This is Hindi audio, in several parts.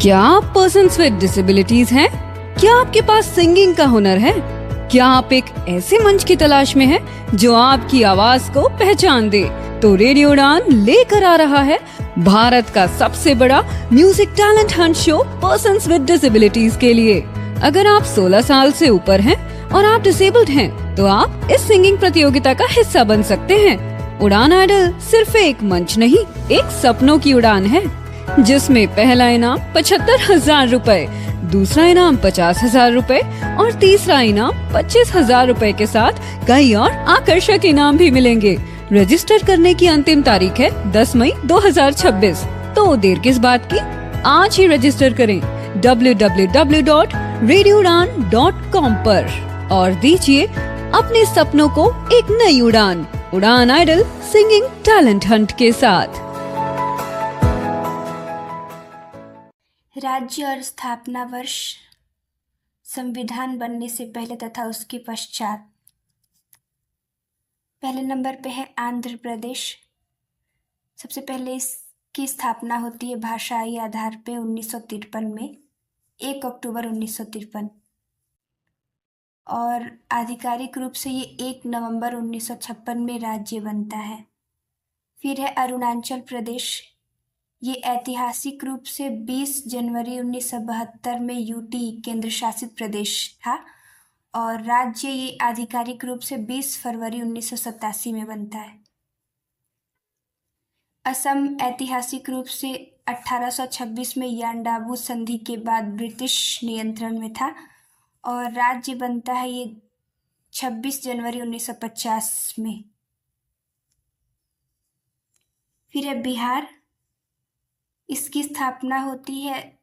क्या आप पर्सन्स विद डिसेबिलिटीज हैं? क्या आपके पास सिंगिंग का हुनर है? क्या आप एक ऐसे मंच की तलाश में हैं जो आपकी आवाज को पहचान दे? तो रेडियो उड़ान लेकर आ रहा है भारत का सबसे बड़ा music talent Hunt show persons with disabilities के लिए। अगर आप 16 साल से ऊपर हैं और आप डिसेबल्ड हैं, तो आप इस सिंगिंग प्रतियोगिता का हिस्सा बन सकते हैं। उड़ान आइडल सिर्फ एक मंच नहीं, एक सपनों की उड़ान है, जिसमें पहला इनाम 75,000 रूपए, दूसरा इनाम 50,000 रूपए और तीसरा इनाम 25,000 रूपए के साथ कई और आकर्षक इनाम भी मिलेंगे। रजिस्टर करने की अंतिम तारीख है 10 मई 2026। तो देर किस बात की, आज ही रजिस्टर करें www.radioudan.com पर और दीजिए अपने सपनों को एक नई उड़ान। उड़ान आइडल सिंगिंग टैलेंट हंट के साथ। राज्य और स्थापना वर्ष, संविधान बनने से पहले तथा उसके पश्चात। पहले नंबर पे है आंध्र प्रदेश। सबसे पहले इसकी स्थापना होती है भाषाई आधार पे 1953 में, 1 अक्टूबर 1953, और आधिकारिक रूप से ये 1 नवंबर 1956 में राज्य बनता है। फिर है अरुणाचल प्रदेश। ये ऐतिहासिक रूप से 20 जनवरी 1972 में यूटी केंद्र शासित प्रदेश था और राज्य ये आधिकारिक रूप से 20 फरवरी 1987 में बनता है। असम ऐतिहासिक रूप से 1826 में यांडाबू संधि के बाद ब्रिटिश नियंत्रण में था और राज्य बनता है ये 26 जनवरी 1950 में। फिर है बिहार। इसकी स्थापना होती है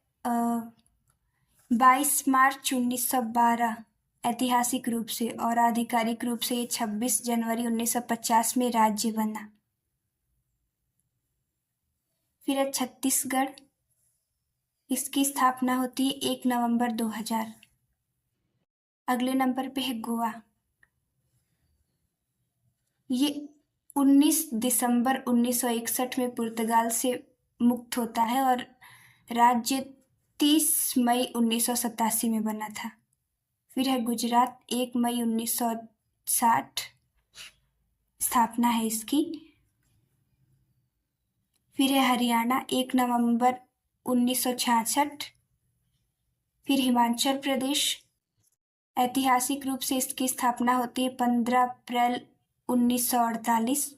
22 मार्च 1912 ऐतिहासिक रूप से, और आधिकारिक रूप से ये 26 जनवरी 1950 में राज्य बना। फिर है छत्तीसगढ़। इसकी स्थापना होती है 1 नवंबर 2000। अगले नंबर पे है गोवा। ये 19 दिसंबर 1961 में पुर्तगाल से मुक्त होता है और राज्य 30 मई 1987 में बना था। फिर है गुजरात। 1 मई 1960 स्थापना है इसकी। फिर है हरियाणा। 1 नवंबर 1966। फिर हिमाचल प्रदेश। ऐतिहासिक रूप से इसकी स्थापना होती है 15 अप्रैल 1948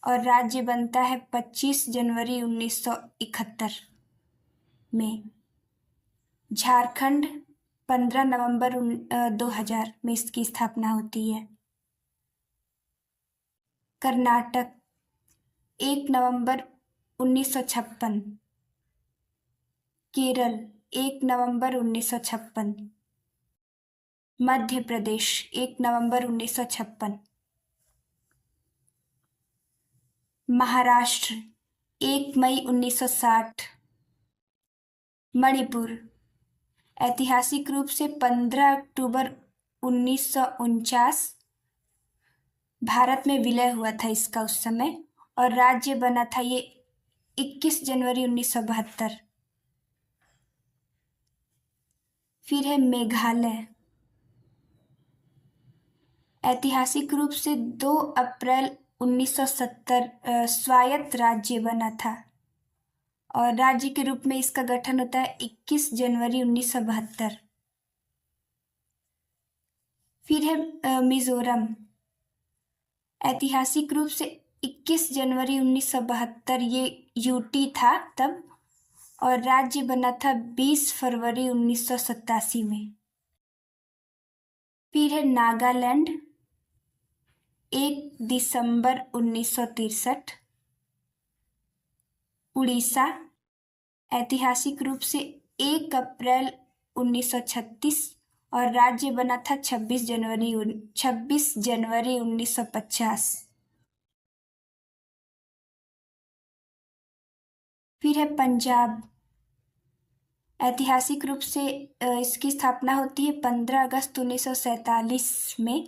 और राज्य बनता है 25 जनवरी 1971 में। झारखंड 15 नवंबर 2000 में इसकी स्थापना होती है। कर्नाटक 1 नवंबर 1956। केरल 1 नवंबर 1956। मध्य प्रदेश 1 नवंबर 1956। महाराष्ट्र 1 मई 1960। मणिपुर ऐतिहासिक रूप से 15 अक्टूबर 1949 भारत में विलय हुआ था इसका उस समय, और राज्य बना था ये 21 जनवरी 1972। फिर है मेघालय। ऐतिहासिक रूप से 2 अप्रैल 1970 स्वायत्त राज्य बना था और राज्य के रूप में इसका गठन होता है 21 जनवरी 1972। फिर है मिजोरम। ऐतिहासिक रूप से 21 जनवरी 1972 ये यूटी था तब, और राज्य बना था 20 फरवरी 1987 में। फिर है नागालैंड। 1 दिसंबर 1963। उड़ीसा ऐतिहासिक रूप से 1 अप्रैल 1936 और राज्य बना था 26 जनवरी 1950। फिर है पंजाब। ऐतिहासिक रूप से इसकी स्थापना होती है 15 अगस्त 1947 में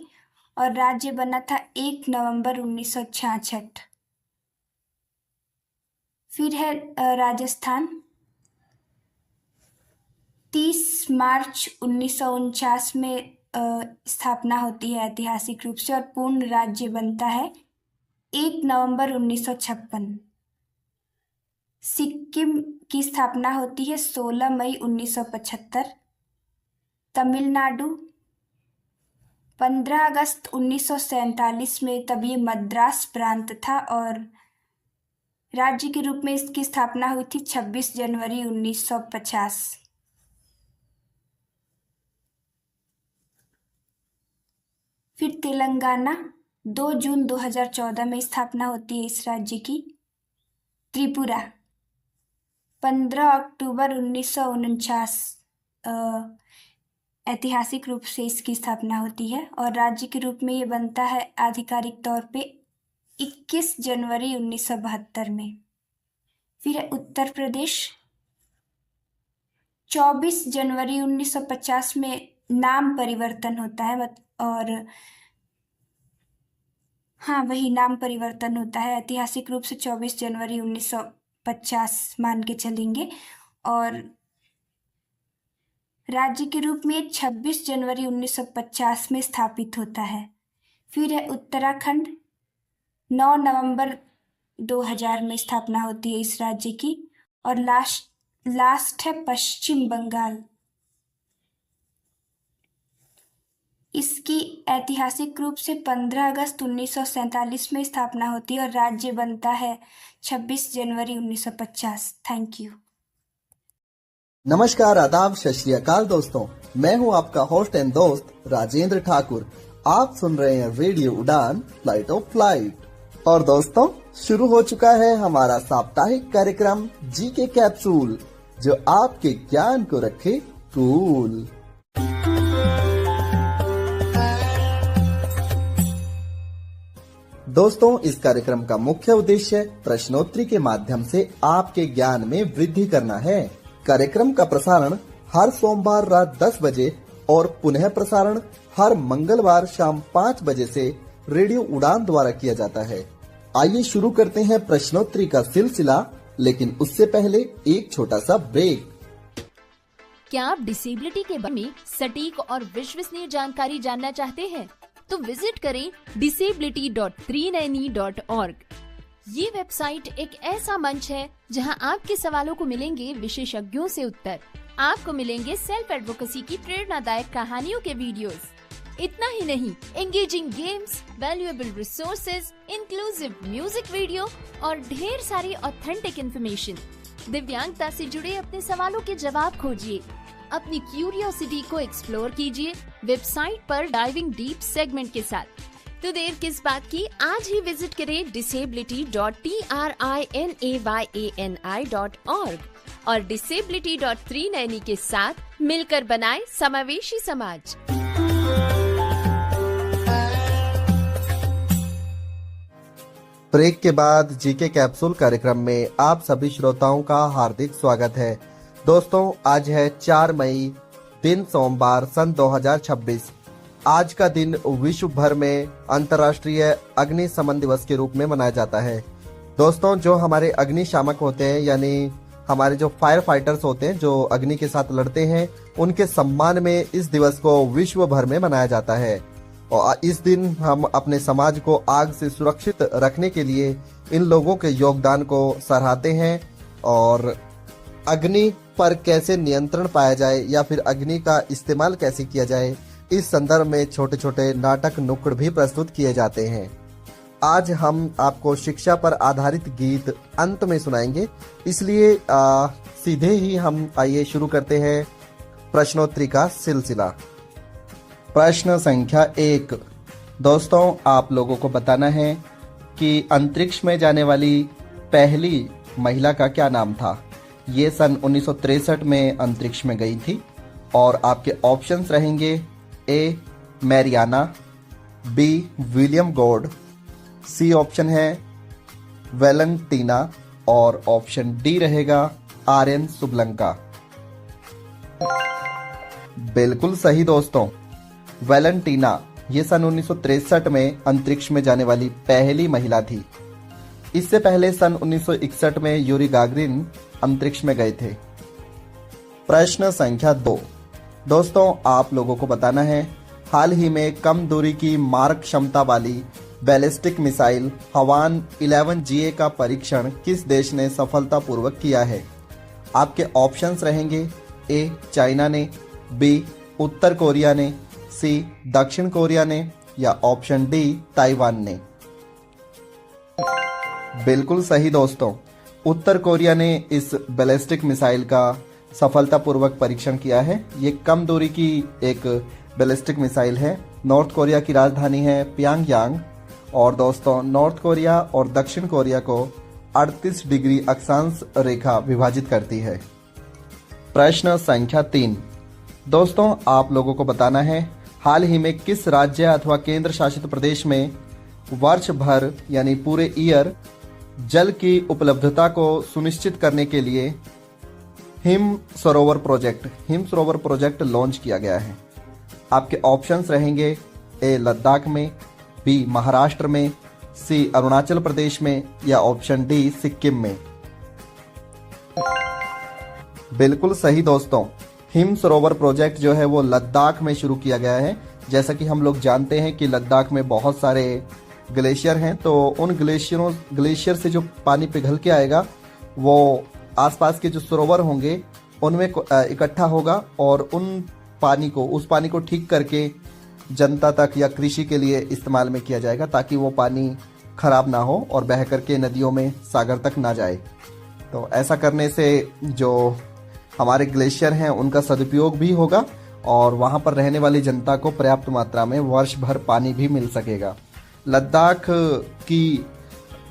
और राज्य बना था 1 नवंबर 1966। फिर है राजस्थान। 30 मार्च 1949 में स्थापना होती है ऐतिहासिक रूप से, और पूर्ण राज्य बनता है 1 नवंबर 1956। सिक्किम की स्थापना होती है 16 मई 1975। तमिलनाडु 15 अगस्त 1947 में, तब ये मद्रास प्रांत था, और राज्य के रूप में इसकी स्थापना हुई थी 26 जनवरी 1950। फिर तेलंगाना 2 जून 2014 में स्थापना होती है इस राज्य की। त्रिपुरा 15 अक्टूबर 1949 ऐतिहासिक रूप से इसकी स्थापना होती है, और राज्य के रूप में ये बनता है आधिकारिक तौर पे 21 जनवरी 1972 में। फिर है उत्तर प्रदेश 24 जनवरी 1950 में नाम परिवर्तन होता है, और हाँ, वही नाम परिवर्तन होता है ऐतिहासिक रूप से 24 जनवरी 1950 मान के चलेंगे, और राज्य के रूप में 26 जनवरी 1950 में स्थापित होता है। फिर है उत्तराखंड 9 नवंबर 2000 में स्थापना होती है इस राज्य की, और लास्ट है पश्चिम बंगाल। इसकी ऐतिहासिक रूप से 15 अगस्त 1947 में स्थापना होती है, और राज्य बनता है 26 जनवरी 1950। Thank you. नमस्कार, आदाब, सत श्री अकाल दोस्तों, मैं हूं आपका होस्ट एंड दोस्त राजेंद्र ठाकुर। आप सुन रहे हैं रेडियो उड़ान फ्लाइट ऑफ फ्लाइट। और दोस्तों, शुरू हो चुका है हमारा साप्ताहिक कार्यक्रम जीके कैप्सूल, जो आपके ज्ञान को रखे कूल। दोस्तों, इस कार्यक्रम का मुख्य उद्देश्य प्रश्नोत्तरी के माध्यम से आपके ज्ञान में वृद्धि करना है। कार्यक्रम का प्रसारण हर सोमवार रात 10 बजे और पुनः प्रसारण हर मंगलवार शाम 5 बजे से रेडियो उड़ान द्वारा किया जाता है। आइए शुरू करते हैं प्रश्नोत्तरी का सिलसिला, लेकिन उससे पहले एक छोटा सा ब्रेक। क्या आप डिसेबिलिटी के बारे में सटीक और विश्वसनीय जानकारी जानना चाहते हैं? तो विजिट करें disability.390.org। ये वेबसाइट एक ऐसा मंच है जहां आपके सवालों को मिलेंगे विशेषज्ञों से उत्तर। आपको मिलेंगे सेल्फ एडवोकेसी की प्रेरणादायक कहानियों के वीडियोस। इतना ही नहीं, engaging games, valuable resources, inclusive music video और ढेर सारी ऑथेंटिक इन्फॉर्मेशन। दिव्यांगता से जुड़े अपने सवालों के जवाब खोजिए, अपनी क्यूरियोसिटी को एक्सप्लोर कीजिए वेबसाइट पर डाइविंग डीप सेगमेंट के साथ। तो देर किस बात की, आज ही विजिट करें disability.trinayani.org और disability.390 के साथ मिलकर बनाएं समावेशी समाज। ब्रेक के बाद जीके कैप्सूल कार्यक्रम में आप सभी श्रोताओं का हार्दिक स्वागत है। दोस्तों, आज है 4 मई, दिन सोमवार, सन 2026। आज का दिन विश्व भर में अंतर्राष्ट्रीय अग्निशमन दिवस के रूप में मनाया जाता है। दोस्तों, जो हमारे अग्निशामक होते हैं, यानी हमारे जो फायर फाइटर्स होते हैं, जो अग्नि के साथ लड़ते हैं, उनके सम्मान में इस दिवस को विश्व भर में मनाया जाता है। और इस दिन हम अपने समाज को आग से सुरक्षित रखने के लिए इन लोगों के योगदान को सराहते हैं, और अग्नि पर कैसे नियंत्रण पाया जाए या फिर अग्नि का इस्तेमाल कैसे किया जाए, इस संदर्भ में छोटे छोटे नाटक नुक्कड़ भी प्रस्तुत किए जाते हैं। आज हम आपको शिक्षा पर आधारित गीत अंत में सुनाएंगे, इसलिए सीधे ही हम आइए शुरू करते हैं प्रश्नोत्तरी का सिलसिला। प्रश्न संख्या 1। दोस्तों, आप लोगों को बताना है कि अंतरिक्ष में जाने वाली पहली महिला का क्या नाम था। ये सन 1963 में अंतरिक्ष में गई थी, और आपके ऑप्शंस रहेंगे A Mariana, B William God, C option है वैलेंटीना, और ऑप्शन डी रहेगा आर्यन सुबलंका। बिल्कुल सही दोस्तों, वैलेंटीना ये सन 1963 में अंतरिक्ष में जाने वाली पहली महिला थी। इससे पहले सन 1961 में यूरी गागरिन अंतरिक्ष में गए थे। प्रश्न संख्या 2। दोस्तों आप लोगों को बताना है हाल ही में कम दूरी की मारक क्षमता वाली बैलिस्टिक मिसाइल हवान 11GA का परीक्षण किस देश ने सफलतापूर्वक किया है। आपके ऑप्शंस रहेंगे ए चाइना ने, बी उत्तर कोरिया ने, सी दक्षिण कोरिया ने या ऑप्शन डी ताइवान ने। बिल्कुल सही दोस्तों, उत्तर कोरिया ने इस बैलिस्टिक मिसाइल का सफलतापूर्वक परीक्षण किया है। ये कम दूरी की एक बैलिस्टिक मिसाइल है। नॉर्थ कोरिया की राजधानी है प्यांगयांग और दोस्तों नॉर्थ कोरिया और दक्षिण कोरिया को 38 डिग्री अक्षांश रेखा विभाजित करती है। प्रश्न संख्या 3। दोस्तों आप लोगों को बताना है हाल ही में किस राज्य अथवा केंद्र शासित प्रदेश में वर्ष भर यानी पूरे ईयर जल की उपलब्धता को सुनिश्चित करने के लिए हिम सरोवर प्रोजेक्ट लॉन्च किया गया है। आपके ऑप्शंस रहेंगे ए लद्दाख में, बी महाराष्ट्र में, सी अरुणाचल प्रदेश में या ऑप्शन डी सिक्किम में। बिल्कुल सही दोस्तों, हिम सरोवर प्रोजेक्ट जो है वो लद्दाख में शुरू किया गया है। जैसा कि हम लोग जानते हैं कि लद्दाख में बहुत सारे ग्लेशियर हैं, तो उन ग्लेशियर से जो पानी पिघल के आएगा वो आसपास के जो सरोवर होंगे उनमें इकट्ठा होगा और उस पानी को ठीक करके जनता तक या कृषि के लिए इस्तेमाल में किया जाएगा ताकि वो पानी खराब ना हो और बह करके नदियों में सागर तक ना जाए। तो ऐसा करने से जो हमारे ग्लेशियर हैं उनका सदुपयोग भी होगा और वहाँ पर रहने वाली जनता को पर्याप्त मात्रा में वर्ष भर पानी भी मिल सकेगा। लद्दाख की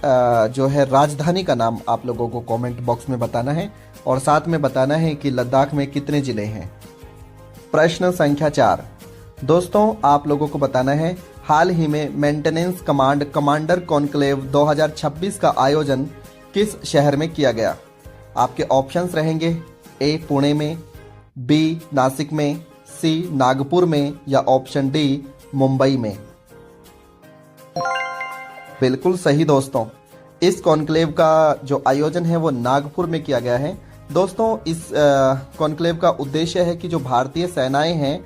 जो है राजधानी का नाम आप लोगों को कमेंट बॉक्स में बताना है और साथ में बताना है कि लद्दाख में कितने जिले हैं। प्रश्न संख्या 4। दोस्तों आप लोगों को बताना है हाल ही में मेंटेनेंस कमांडर कॉन्क्लेव 2026 का आयोजन किस शहर में किया गया। आपके ऑप्शंस रहेंगे ए पुणे में, बी नासिक में, सी नागपुर में या ऑप्शन डी मुंबई में। बिल्कुल सही दोस्तों, इस कॉन्क्लेव का जो आयोजन है वो नागपुर में किया गया है। दोस्तों इस कॉन्क्लेव का उद्देश्य है कि जो भारतीय सेनाएं हैं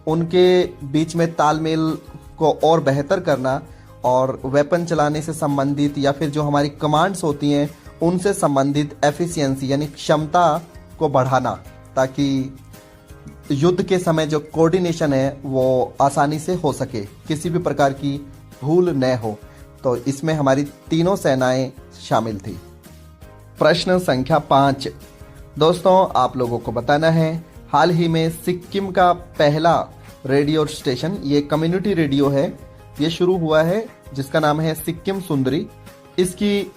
उनके बीच में तालमेल को और बेहतर करना और वेपन चलाने से संबंधित या फिर जो हमारी कमांड्स होती हैं उनसे संबंधित एफिशिएंसी यानी क्षमता को बढ़ाना ताकि युद्ध के समय जो कोऑर्डिनेशन है वो आसानी से हो सके, किसी भी प्रकार की भूल न हो। तो इसमें हमारी तीनों सेनाएं शामिल थी। प्रश्न संख्या 5। दोस्तों आप लोगों को बताना है हाल ही में सिक्किम का पहला रेडियो स्टेशन, ये कम्युनिटी रेडियो है, ये शुरू हुआ है जिसका नाम है सिक्किम सुंदरी। इसकी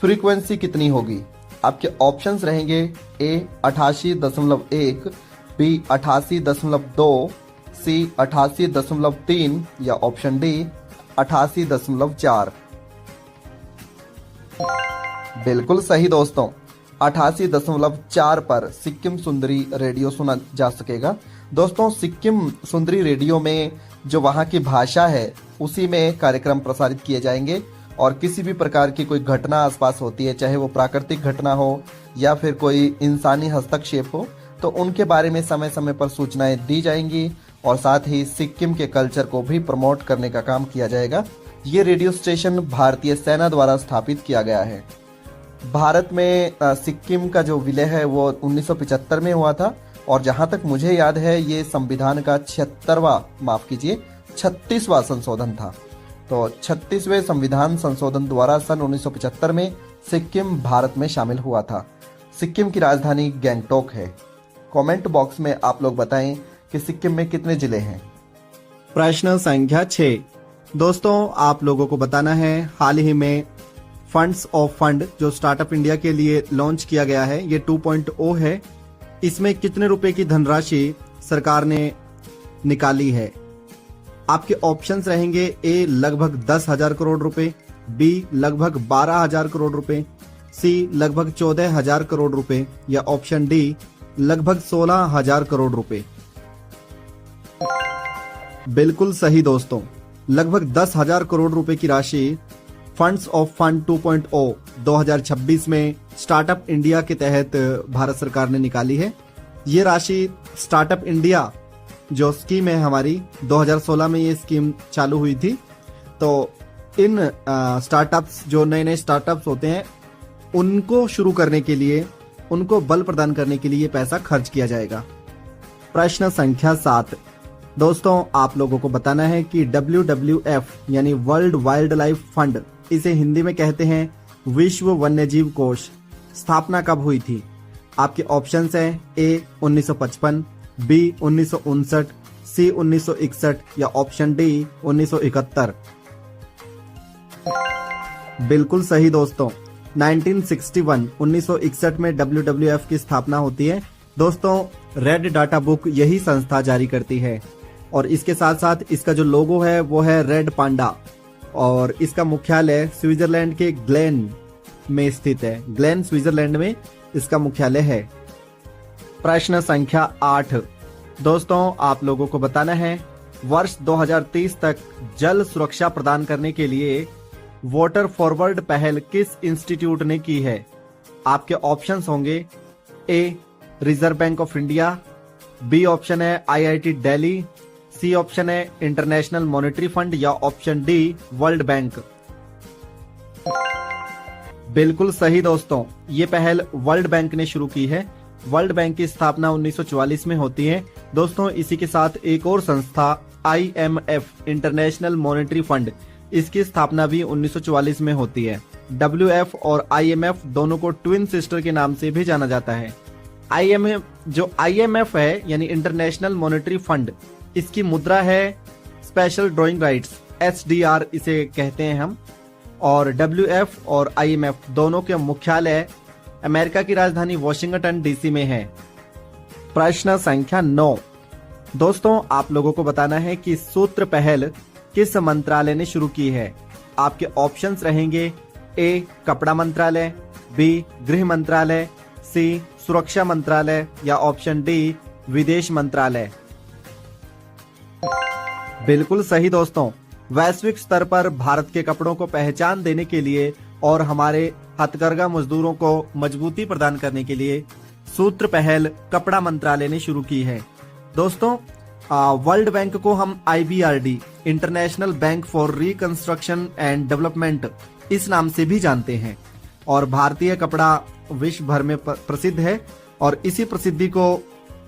फ्रीक्वेंसी कितनी होगी। आपके ऑप्शंस रहेंगे ए 88.1, बी 88.2, सी 88.3 या ऑप्शन डी 88.4। बिल्कुल सही दोस्तों, 88.4 पर सिक्किम सुंदरी रेडियो सुना जा सकेगा। दोस्तों सिक्किम सुंदरी रेडियो में जो वहाँ की भाषा है उसी में कार्यक्रम प्रसारित किए जाएंगे और किसी भी प्रकार की कोई घटना आसपास होती है, चाहे वो प्राकृतिक घटना हो या फिर कोई इंसानी हस्तक्षेप हो, तो उनके बारे में समय समय पर सूचनाएं दी जाएंगी और साथ ही सिक्किम के कल्चर को भी प्रमोट करने का काम किया जाएगा। ये रेडियो स्टेशन भारतीय सेना द्वारा स्थापित किया गया है। भारत में सिक्किम का जो विलय है वो 1975 में हुआ था और जहां तक मुझे याद है ये संविधान का 36वां संशोधन था। तो 36वें संविधान संशोधन द्वारा सन 1975 में सिक्किम भारत में शामिल हुआ था। सिक्किम की राजधानी गैंगटोक है। कमेंट बॉक्स में आप लोग बताएं कि सिक्किम में कितने जिले हैं। प्रश्न संख्या 6। दोस्तों आप लोगों को बताना है हाल ही में फंड्स ऑफ फंड जो स्टार्टअप इंडिया के लिए लॉन्च किया गया है, ये 2.0 है। इसमें कितने रुपए की धनराशि सरकार ने निकाली है। आपके ऑप्शंस रहेंगे ए लगभग 10,000 करोड़ रुपए, बी लगभग 12,000 करोड़ रुपए, सी लगभग 14,000 करोड़ रुपए या ऑप्शन डी लगभग 16,000 करोड़ रुपए। बिल्कुल सही दोस्तों, लगभग 10,000 करोड़ रुपए की राशि फंड्स ऑफ फंड 2.0 2026 में स्टार्टअप इंडिया के तहत भारत सरकार ने निकाली है। ये राशि स्टार्टअप इंडिया जो स्कीम है हमारी 2016 में ये स्कीम चालू हुई थी। तो इन स्टार्टअप्स जो नए नए स्टार्टअप्स होते हैं उनको शुरू करने के लिए, उनको बल प्रदान करने के लिए ये पैसा खर्च किया जाएगा। प्रश्न संख्या 7। दोस्तों आप लोगों को बताना है कि WWF यानी वर्ल्ड वाइल्ड लाइफ फंड, इसे हिंदी में कहते हैं विश्व वन्यजीव कोष, स्थापना कब हुई थी? आपके ऑप्शंस हैं A 1955, B 1959, C 1961 या ऑप्शन D 1971। बिल्कुल सही दोस्तों, 1961 में WWF की स्थापना होती है। दोस्तों रेड डाटा बुक यही संस्था जारी करती है और इसके साथ साथ इसका जो लोगो है वो है रेड पांडा और इसका मुख्यालय स्विट्जरलैंड के ग्लेन में स्थित है। ग्लेन स्विट्जरलैंड में इसका मुख्यालय है। प्रश्न संख्या 8। दोस्तों आप लोगों को बताना है वर्ष 2030 तक जल सुरक्षा प्रदान करने के लिए वाटर फॉरवर्ड पहल किस इंस्टीट्यूट ने की है? आपके ऑप्शंस होंगे A reserve bank of India, B option है IIT दिल्ली, C ऑप्शन है इंटरनेशनल मॉनेटरी फंड या ऑप्शन D वर्ल्ड बैंक। बिल्कुल सही दोस्तों, ये पहल वर्ल्ड बैंक ने शुरू की है। वर्ल्ड बैंक की स्थापना 1944 में होती है। दोस्तों इसी के साथ एक और संस्था IMF इंटरनेशनल मॉनेटरी फंड, इसकी स्थापना भी 1944 में होती है। WF और IMF दोनों को ट्विन सिस्टर के नाम से भी जाना जाता है। IMF है यानी इंटरनेशनल मॉनेटरी फंड, इसकी मुद्रा है स्पेशल ड्राइंग राइट्स, SDR इसे कहते हैं हम। और WF और IMF दोनों के मुख्यालय अमेरिका की राजधानी वॉशिंगटन DC में है। प्रश्न संख्या 9। दोस्तों आप लोगों को बताना है कि सूत्र पहल किस मंत्रालय ने शुरू की है? आपके ऑप्शंस रहेंगे A कपड़ा मंत्रालय, B गृह मंत्रालय, C सुरक्षा मंत्रालय या ऑप्शन D विदेश मंत्रालय। बिल्कुल सही दोस्तों, वैश्विक स्तर पर भारत के कपड़ों को पहचान देने के लिए और हमारे हथकरघा मजदूरों को मजबूती प्रदान करने के लिए सूत्र पहल कपड़ा मंत्रालय ने शुरू की है। दोस्तों वर्ल्ड बैंक को हम IBRD international bank for reconstruction and development इस नाम से भी जानते हैं और भारतीय कपड़ा विश्व भर में प्रसिद्ध है और इसी प्रसिद्धि को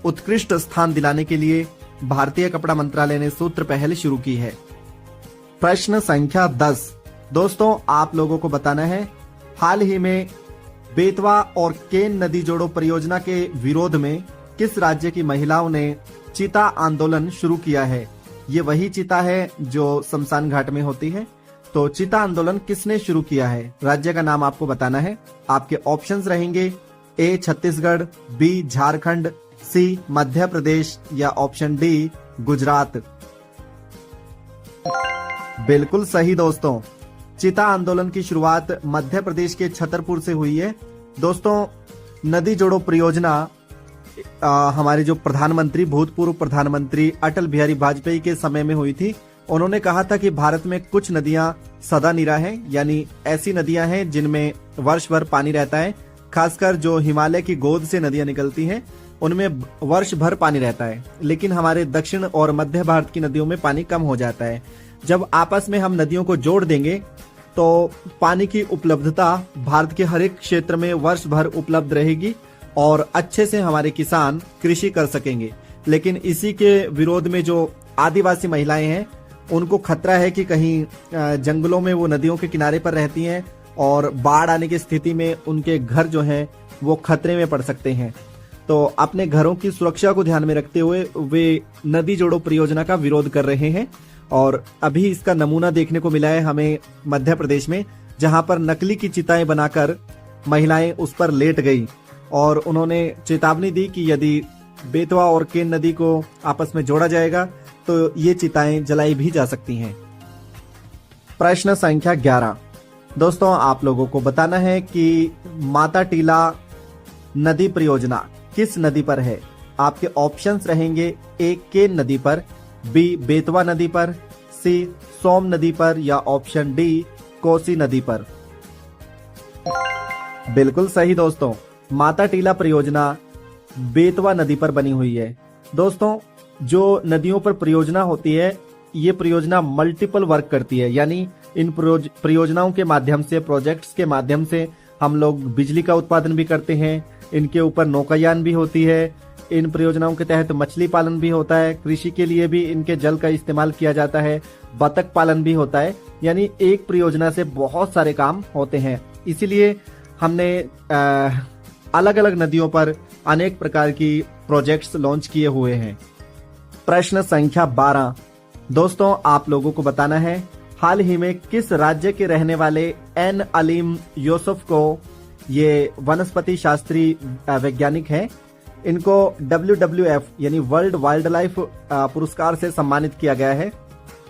उत्कृष्ट स्थान दिलाने के लिए भारतीय कपड़ा मंत्रालय ने सूत्र पहल शुरू की है। प्रश्न संख्या 10। दोस्तों आप लोगों को बताना है हाल ही में बेतवा और केन नदी जोड़ो परियोजना के विरोध में किस राज्य की महिलाओं ने चीता आंदोलन शुरू किया है? ये वही चीता है जो शमशान घाट में होती है। तो चीता आंदोलन किसने शुरू किया है? राज्य का नाम आपको बताना है। आपके ऑप्शंस रहेंगे A Chhattisgarh, B Jharkhand, C Madhya Pradesh या ऑप्शन D गुजरात। बिल्कुल सही दोस्तों, चीता आंदोलन की शुरुआत मध्य प्रदेश के छतरपुर से हुई है। दोस्तों नदी जोड़ो परियोजना हमारे जो प्रधानमंत्री, भूतपूर्व प्रधानमंत्री अटल बिहारी वाजपेयी के समय में हुई थी। उन्होंने कहा था कि भारत में कुछ नदियां सदा निरा हैं, यानी ऐसी नदियां हैं जिनमें वर्ष भर पानी रहता है। खासकर जो हिमालय की गोद से नदियां निकलती हैं उनमें वर्ष भर पानी रहता है, लेकिन हमारे दक्षिण और मध्य भारत की नदियों में पानी कम हो जाता है। जब आपस में हम नदियों को जोड़ देंगे तो पानी की उपलब्धता भारत के हर एक क्षेत्र में वर्ष भर उपलब्ध रहेगी और अच्छे से हमारे किसान कृषि कर सकेंगे। लेकिन इसी के विरोध में जो आदिवासी महिलाएं हैं उनको खतरा है कि कहीं जंगलों में वो नदियों के किनारे पर रहती हैं और बाढ़ आने की स्थिति में उनके घर जो हैं वो खतरे में पड़ सकते हैं। तो अपने घरों की सुरक्षा को ध्यान में रखते हुए वे नदी जोड़ो परियोजना का विरोध कर रहे हैं। और अभी इसका नमूना देखने को मिला है हमें मध्य प्रदेश में, जहां पर नकली की चिताएं बनाकर महिलाएं उस पर लेट गई और उन्होंने चेतावनी दी कि यदि बेतवा और केन नदी को आपस में जोड़ा जाएगा तो ये चिताएं जलाई भी जा सकती हैं। प्रश्न संख्या 11। दोस्तों आप लोगों को बताना है कि माता टीला नदी परियोजना किस नदी पर है? आपके ऑप्शंस रहेंगे A केन नदी पर, B बेतवा नदी पर, C सोम नदी पर या ऑप्शन D कोसी नदी पर। बिल्कुल सही दोस्तों, माता टीला परियोजना बेतवा नदी पर बनी हुई है। दोस्तों, जो नदियों पर परियोजना होती है, ये परियोजना मल्टीपल वर्क करती है, यानी इन परियोजनाओं के माध्यम से, प्रोजेक्ट्स के माध्यम से हम लोग बिजली का उत्पादन भी करते हैं, इनके ऊपर नौकायान भी होती है, इन परियोजनाओं के तहत मछली पालन भी होता है, कृषि के लिए भी इनके जल का इस्तेमाल किया जाता है, बतख पालन भी होता है, यानी एक परियोजना से बहुत सारे काम होते हैं। इसीलिए हमने अलग अलग नदियों पर अनेक प्रकार की प्रोजेक्ट्स लॉन्च किए हुए हैं। प्रश्न संख्या 12। दोस्तों, आप लोगों को बताना है हाल ही में किस राज्य के रहने वाले एन अलीम यूसुफ को, ये वनस्पति शास्त्री वैज्ञानिक हैं, इनको WWF यानी वर्ल्ड वाइल्ड लाइफ पुरस्कार से सम्मानित किया गया है।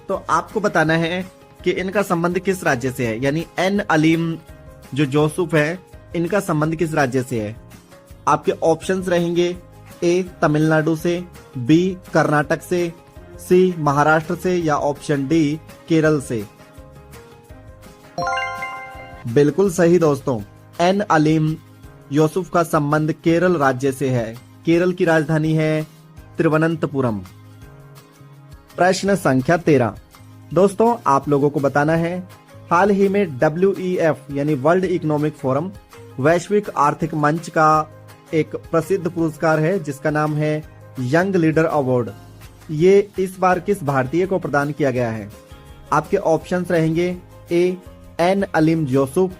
तो आपको बताना है कि इनका संबंध किस राज्य से है, यानी एन अलीम जो जोसुफ है, इनका संबंध किस राज्य से है। आपके ऑप्शंस रहेंगे ए तमिलनाडु से, बी कर्नाटक से, सी महाराष्ट्र से, या ऑप्शन डी केरल से। बिल्कुल सही दोस्तों, एन अलीम यूसुफ का संबंध केरल राज्य से है। केरल की राजधानी है तिरुवनंतपुरम। प्रश्न संख्या 13। दोस्तों, आप लोगों को बताना है हाल ही में WEF यानी वर्ल्ड इकोनॉमिक फोरम, वैश्विक आर्थिक मंच का एक प्रसिद्ध पुरस्कार है जिसका नाम है यंग लीडर अवार्ड। ये इस बार किस भारतीय को प्रदान किया गया है। आपके ऑप्शंस रहेंगे A N Aleem Yusuf,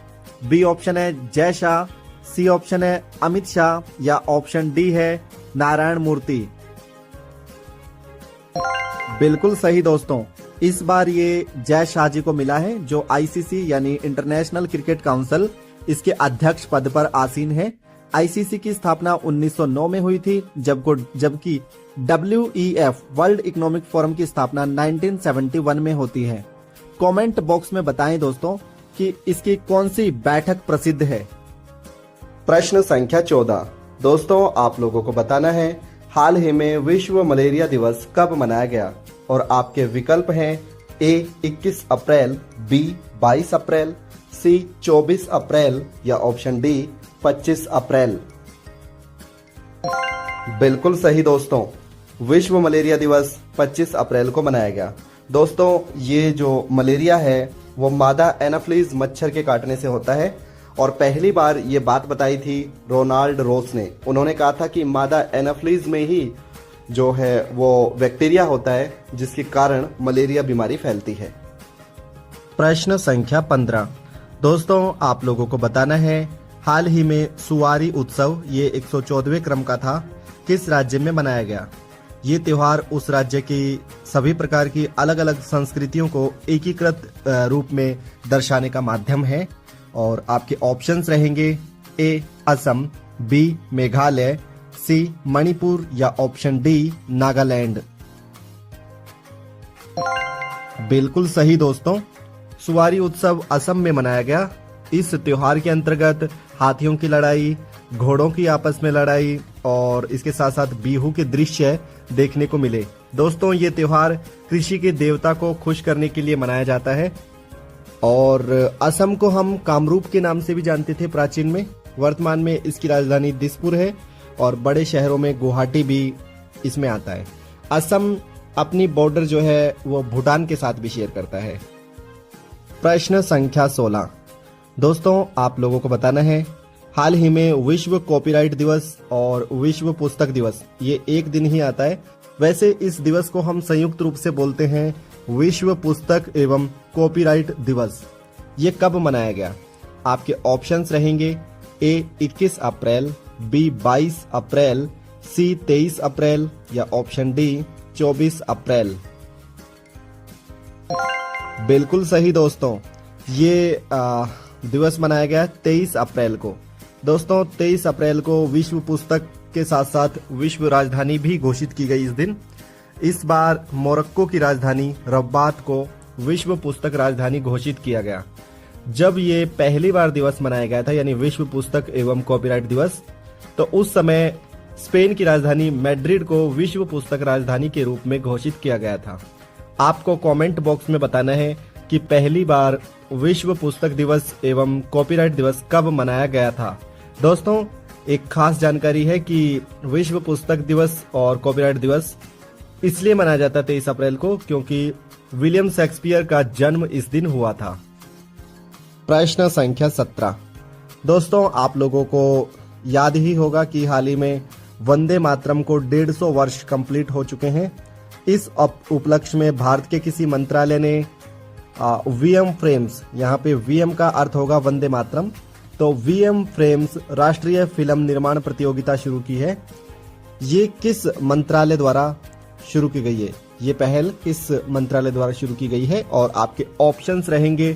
B option है जय शाह, सी ऑप्शन है अमित शाह, या ऑप्शन डी है नारायण मूर्ति। बिल्कुल सही दोस्तों, इस बार ये जय शाह जी को मिला है, जो ICC यानी इंटरनेशनल क्रिकेट काउंसिल, इसके अध्यक्ष पद पर आसीन है। ICC की स्थापना 1909 में हुई थी, जबकि WEF वर्ल्ड इकोनॉमिक फोरम की स्थापना 1971 में होती है। कमेंट बॉक्स में बताएं दोस्तों कि इसकी कौन सी बैठक प्रसिद्ध है। प्रश्न संख्या 14। दोस्तों, आप लोगों को बताना है हाल ही में विश्व मलेरिया दिवस कब मनाया गया, और आपके विकल्प हैं ए 21 अप्रैल, बी 22 अप्रैल, सी 24 अप्रैल, या ऑप्शन डी 25 अप्रैल। बिल्कुल सही दोस्तों, विश्व मलेरिया दिवस 25 अप्रैल को मनाया गया। दोस्तों, ये जो मलेरिया है वो मादा एनाफ्लीज मच्छर के काटने से होता है, और पहली बार ये बात बताई थी रोनाल्ड रोस ने। उन्होंने कहा था कि मादा एनाफ्लीज में ही जो है वो बैक्टीरिया होता है जिसके कारण मलेरिया बीमारी फैलती है। प्रश्न संख्या 15। दोस्तों, आप लोगों को बताना है हाल ही में सुवारी उत्सव, ये 114वें क्रम का था, किस राज्य में मनाया गया। ये त्योहार उस राज्य की सभी प्रकार की अलग अलग संस्कृतियों को एकीकृत रूप में दर्शाने का माध्यम है। और आपके ऑप्शंस रहेंगे ए असम, बी मेघालय, सी मणिपुर, या ऑप्शन डी नागालैंड। बिल्कुल सही दोस्तों, सुवारी उत्सव असम में मनाया गया। इस त्योहार के अंतर्गत हाथियों की लड़ाई, घोड़ों की आपस में लड़ाई और इसके साथ साथ बिहू के दृश्य देखने को मिले। दोस्तों, ये त्योहार कृषि के देवता को खुश करने के लिए मनाया जाता है। और असम को हम कामरूप के नाम से भी जानते थे प्राचीन में। वर्तमान में इसकी राजधानी दिसपुर है और बड़े शहरों में गुवाहाटी भी इसमें आता है। असम अपनी बॉर्डर जो है वो भूटान के साथ भी शेयर करता है। प्रश्न संख्या 16। दोस्तों, आप लोगों को बताना है हाल ही में विश्व कॉपीराइट दिवस और विश्व पुस्तक दिवस, ये एक दिन ही आता है। वैसे इस दिवस को हम संयुक्त रूप से बोलते हैं विश्व पुस्तक एवं कॉपीराइट दिवस। ये कब मनाया गया। आपके ऑप्शंस रहेंगे ए 21 अप्रैल, बी 22 अप्रैल, सी 23 अप्रैल, या ऑप्शन डी 24 अप्रैल। बिल्कुल सही दोस्तों, ये दिवस मनाया गया 23 अप्रैल को। दोस्तों, 23 अप्रैल को विश्व पुस्तक के साथ साथ विश्व राजधानी भी घोषित की गई इस दिन। इस बार मोरक्को की राजधानी रब्बात को विश्व पुस्तक राजधानी घोषित किया गया। जब ये पहली बार दिवस मनाया गया था, यानी विश्व पुस्तक एवं कॉपीराइट दिवस, तो उस समय स्पेन की राजधानी मैड्रिड को विश्व पुस्तक राजधानी के रूप में घोषित किया गया था। आपको कमेंट बॉक्स में बताना है कि पहली बार विश्व पुस्तक दिवस एवं कॉपीराइट दिवस कब मनाया गया था। दोस्तों, एक खास जानकारी है कि विश्व पुस्तक दिवस और कॉपीराइट दिवस इसलिए मनाया जाता है 23 अप्रैल को क्योंकि विलियम शेक्सपियर का जन्म इस दिन हुआ था। प्रश्न संख्या 17। दोस्तों, आप लोगों को याद ही होगा कि हाल ही में वंदे मातरम को 150 वर्ष कंप्लीट हो चुके हैं। इस उपलक्ष्य में भारत के किसी मंत्रालय ने वीएम फ्रेम्स, यहाँ पे वीएम का अर्थ होगा वंदे मातरम, तो वीएम फ्रेम्स राष्ट्रीय फिल्म निर्माण प्रतियोगिता शुरू की है। ये किस मंत्रालय द्वारा शुरू की गई है? ये पहल किस मंत्रालय द्वारा शुरू की गई है? और आपके ऑप्शंस रहेंगे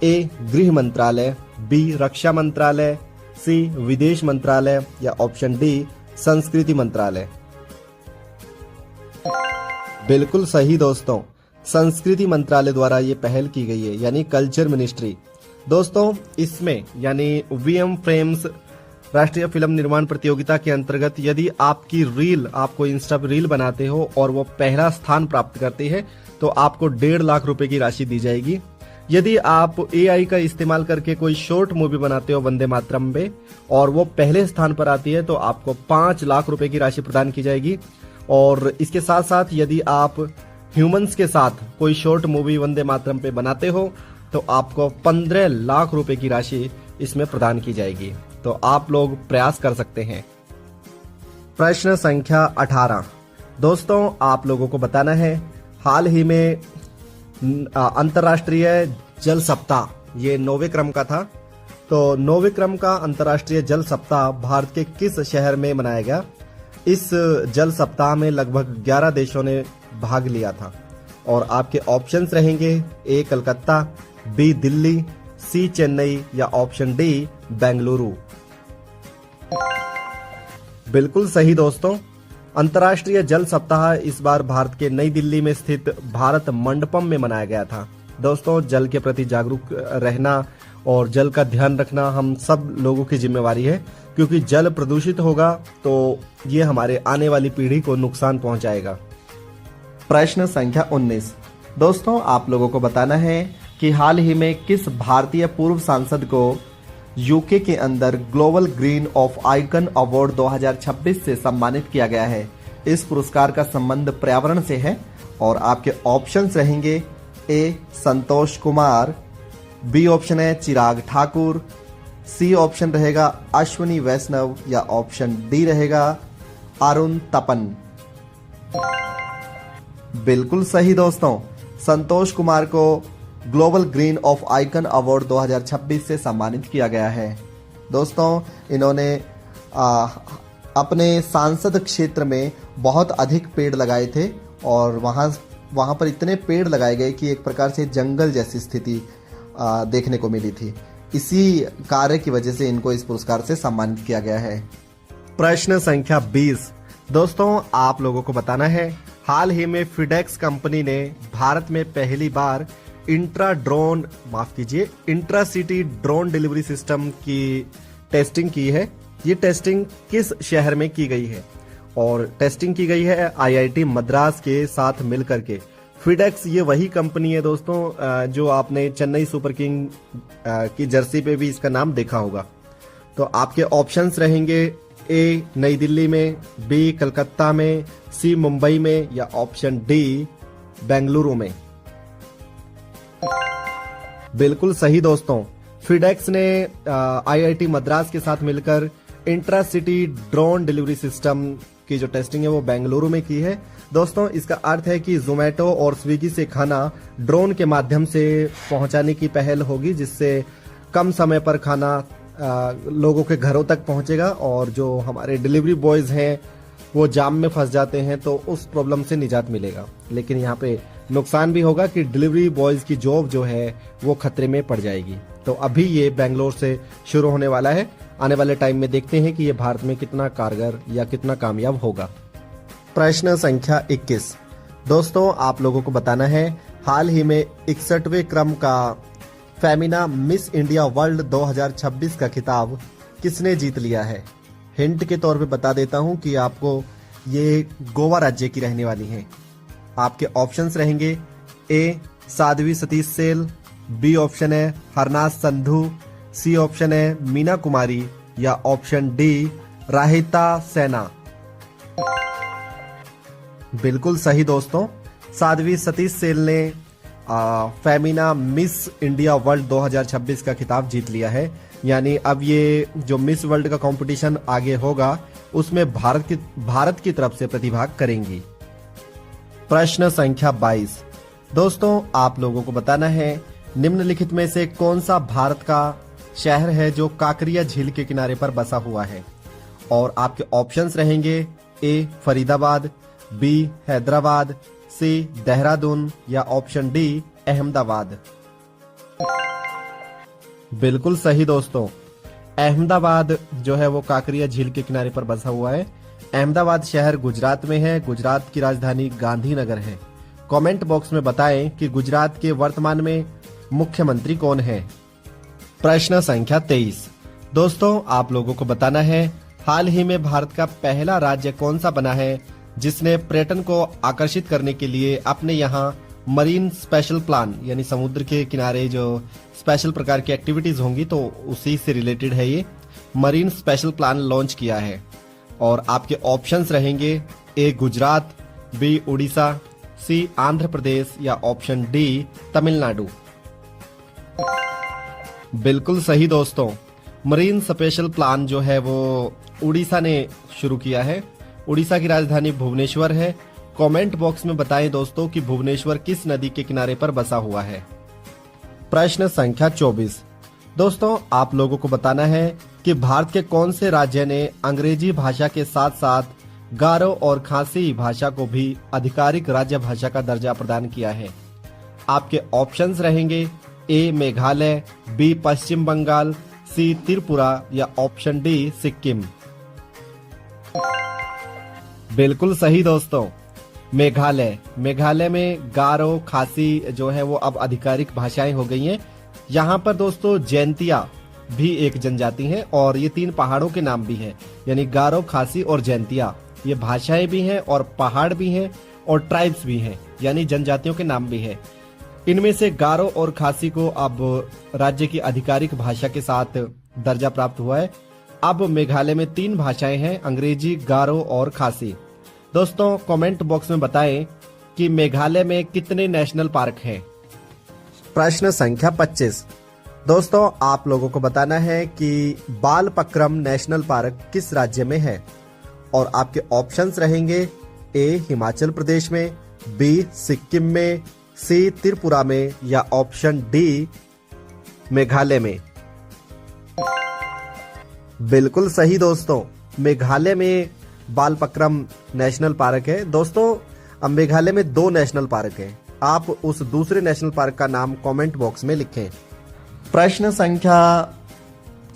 ए गृह मंत्रालय, बी रक्षा मंत्रालय, सी विदेश मंत्रालय या ऑप्शन डी संस्कृति मंत्रालय। बिल्कुल सही दोस्तों, संस्कृति मंत्रालय द्वारा ये पहल की गई है, यानी कल्चर मिनिस्ट्री। दोस्तों, इसमें यानी वीएम फ्रेम्स राष्ट्रीय फिल्म निर्माण प्रतियोगिता के अंतर्गत यदि आपकी रील, आपको इंस्टा पर रील बनाते हो और वो पहला स्थान प्राप्त करती है तो आपको 1.5 लाख रुपए की राशि दी जाएगी। यदि आप एआई का इस्तेमाल करके कोई शॉर्ट मूवी बनाते हो वंदे मातरम में और वो पहले स्थान पर आती है तो आपको 5 लाख रुपए की राशि प्रदान की जाएगी। और इसके साथ साथ यदि आप ह्यूमंस के साथ कोई शॉर्ट मूवी वंदे मातरम पे बनाते हो तो आपको 15 लाख रुपए की राशि इसमें प्रदान की जाएगी। तो आप लोग प्रयास कर सकते हैं। प्रश्न संख्या 18। दोस्तों, आप लोगों को बताना है हाल ही में अंतर्राष्ट्रीय जल सप्ताह, ये 9वें क्रम का था, तो 9वें क्रम का अंतर्राष्ट्रीय जल सप्ताह भारत के किस शहर में मनाया गया? इस जल सप्ताह में लगभग 11 देशों ने भाग लिया था और आपके ऑप्शंस रहेंगे ए कलकत्ता, बी दिल्ली, सी चेन्नई या ऑप्शन डी बेंगलुरु। बिल्कुल सही दोस्तों, अंतर्राष्ट्रीय जल सप्ताह इस बार भारत के नई दिल्ली में स्थित भारत मंडपम में मनाया गया था। दोस्तों, जल के प्रति जागरूक रहना और जल का ध्यान रखना हम सब लोगों की जिम्मेवारी है, क्योंकि जल प्रदूषित होगा तो ये हमारे आने वाली पीढ़ी को नुकसान पहुंचाएगा। प्रश्न संख्या 19। दोस्तों, आप लोगों को बताना है कि हाल ही में किस भारतीय पूर्व सांसद को यूके के अंदर global green of icon award 2026 से सम्मानित किया गया है। इस पुरस्कार का संबंध पर्यावरण से है और आपके ऑप्शंस रहेंगे ए संतोष कुमार, बी ऑप्शन है चिराग ठाकुर, सी ऑप्शन रहेगा अश्विनी वैष्णव या ऑप्शन डी रहेगा अरुण तपन। बिल्कुल सही दोस्तों, संतोष कुमार को global green of icon award 2026 से सम्मानित किया गया है। दोस्तों, इन्होंने अपने सांसद क्षेत्र में बहुत अधिक पेड़ लगाए थे और वहाँ पर इतने पेड़ लगाए गए कि एक प्रकार से जंगल जैसी स्थिति देखने को मिली थी। इसी कार्य की वजह से इनको इस पुरस्कार से सम्मानित किया गया है। प्रश्न संख्या 20। दोस्तों, आप लोगों को बताना है हाल ही में फिडेक्स कंपनी ने भारत में पहली बार इंट्रासिटी ड्रोन डिलीवरी सिस्टम की टेस्टिंग की है। ये टेस्टिंग किस शहर में की गई है? और टेस्टिंग की गई है आईआईटी मद्रास के साथ मिलकर के। फिडेक्स ये वही कंपनी है दोस्तों जो आपने चेन्नई सुपर किंग की जर्सी पे भी इसका नाम देखा होगा। तो आपके ऑप्शंस रहेंगे ए नई दिल्ली में, बी कलकत्ता में, सी मुंबई में या ऑप्शन डी बेंगलुरु में। बिल्कुल सही दोस्तों, फिडेक्स ने आईआईटी मद्रास के साथ मिलकर इंट्रासिटी ड्रोन डिलीवरी सिस्टम की जो टेस्टिंग है वो बेंगलुरु में की है। दोस्तों, इसका अर्थ है कि जोमेटो और स्विगी से खाना ड्रोन के माध्यम से पहुंचाने की पहल होगी, जिससे कम समय पर खाना लोगों के घरों तक पहुंचेगा और जो हमारे डिलीवरी बॉयज हैं वो जाम में फंस जाते हैं तो उस प्रॉब्लम से निजात मिलेगा। लेकिन यहाँ पे नुकसान भी होगा कि डिलीवरी बॉयज की जॉब जो है वो खतरे में पड़ जाएगी। तो अभी ये बेंगलोर से शुरू होने वाला है। आने वाले टाइम में देखते हैं कि ये भारत में कितना कारगर या कितना कामयाब होगा। प्रश्न संख्या 21। दोस्तों, आप लोगों को बताना है हाल ही में 61वें क्रम का फेमिना मिस इंडिया वर्ल्ड 2026 का खिताब किसने जीत लिया है? हिंट के तौर पे बता देता हूं कि आपको ये गोवा राज्य की रहने वाली हैं। आपके ऑप्शंस रहेंगे A Sadhvi Satish Sail, B option है हरनाथ संधू, सी ऑप्शन है मीना कुमारी या ऑप्शन डी राहिता सेना। बिल्कुल सही दोस्तों, साध्वी सतीश सेल ने फेमिना मिस इंडिया वर्ल्ड 2026 का खिताब जीत लिया है। यानी अब ये जो मिस वर्ल्ड का कंपटीशन आगे होगा उसमें भारत की तरफ से प्रतिभाग करेंगी। प्रश्न संख्या 22 दोस्तों, आप लोगों को बताना है निम्नलिखित में से कौन सा भारत का शहर है जो काकरिया झील के किनारे पर बसा हुआ है। और आपके ऑप्शंस रहेंगे ए फरीदाबाद, बी हैदराबाद, सी देहरादून या ऑप्शन डी अहमदाबाद। बिल्कुल सही दोस्तों, अहमदाबाद जो है वो काकरिया झील के किनारे पर बसा हुआ है। अहमदाबाद शहर गुजरात में है। गुजरात की राजधानी गांधीनगर है। कमेंट बॉक्स में बताएं कि गुजरात के वर्तमान में मुख्यमंत्री कौन है। प्रश्न संख्या 23 दोस्तों, आप लोगों को बताना है हाल ही में भारत का पहला राज्य कौन सा बना है जिसने पर्यटन को आकर्षित करने के लिए अपने यहाँ मरीन स्पेशल प्लान यानी समुद्र के किनारे जो स्पेशल प्रकार की एक्टिविटीज होंगी तो उसी से रिलेटेड है ये मरीन स्पेशल प्लान लॉन्च किया है। और आपके ऑप्शंस रहेंगे ए गुजरात, बी उड़ीसा, सी आंध्र प्रदेश या ऑप्शन डी तमिलनाडु। बिल्कुल सही दोस्तों, मरीन स्पेशल प्लान जो है वो उड़ीसा ने शुरू किया है। उड़ीसा की राजधानी भुवनेश्वर है। कमेंट बॉक्स में बताएं दोस्तों कि भुवनेश्वर किस नदी के किनारे पर बसा हुआ है। प्रश्न संख्या 24 दोस्तों, आप लोगों को बताना है कि भारत के कौन से राज्य ने अंग्रेजी भाषा के साथ साथ गारो और खासी भाषा को भी आधिकारिक राज्य भाषा का दर्जा प्रदान किया है। आपके ऑप्शंस रहेंगे ए मेघालय, बी पश्चिम बंगाल, सी त्रिपुरा या ऑप्शन डी सिक्किम। बिल्कुल सही दोस्तों, मेघालय में गारो खासी जो है वो अब आधिकारिक भाषाएं हो गई हैं। यहाँ पर दोस्तों जैंतिया भी एक जनजाति है और ये 3 पहाड़ों के नाम भी हैं, यानी गारो, खासी और जैंतिया। ये भाषाएं भी हैं और पहाड़ भी हैं और ट्राइब्स भी हैं, यानी जनजातियों के नाम भी है। इनमें से गारो और खासी को अब राज्य की आधिकारिक भाषा के साथ दर्जा प्राप्त हुआ है। अब मेघालय में 3 भाषाएं हैं, अंग्रेजी, गारो और खासी। दोस्तों कमेंट बॉक्स में बताएं कि मेघालय में कितने नेशनल पार्क हैं। प्रश्न संख्या 25 दोस्तों, आप लोगों को बताना है कि बालपक्रम नेशनल पार्क किस राज्य में है। और आपके ऑप्शंस रहेंगे ए हिमाचल प्रदेश में, बी सिक्किम में, सी त्रिपुरा में या ऑप्शन डी मेघालय में। बिल्कुल सही दोस्तों, मेघालय में बालपक्रम नेशनल पार्क है। दोस्तों अब मेघालय में 2 नेशनल पार्क हैं। आप उस दूसरे नेशनल पार्क का नाम कमेंट बॉक्स में लिखें। प्रश्न संख्या